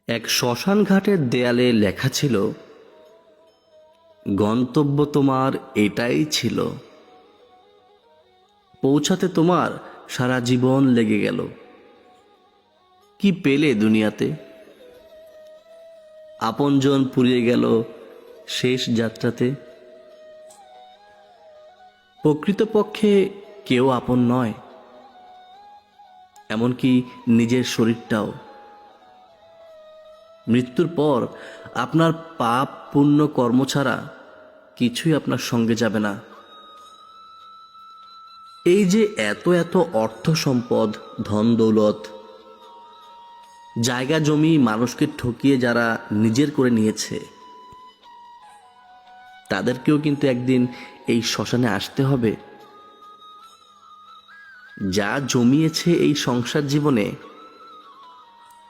এক শ্মশান ঘাটের দেয়ালে লেখা ছিল, গন্তব্য তোমার এটাই ছিল, পৌঁছাতে তোমার সারা জীবন লেগে গেল। কি পেলে দুনিয়াতে? আপনজন পুড়িয়ে গেল শেষ যাত্রাতে। প্রকৃতপক্ষে কেউ আপন নয়, এমনকি নিজের শরীরটাও। মৃত্যুর পর আপনার পাপ পুণ্য কর্ম ছাড়া কিছুই আপনার সঙ্গে যাবে না। এই যে এত এত অর্থ সম্পদ, ধন দৌলত, জায়গা জমি, মানুষকে ঠকিয়ে যারা নিজের করে নিয়েছে, তাদেরকেও কিন্তু একদিন এই শ্মশানে আসতে হবে। যা জমিয়েছে এই সংসার জীবনে,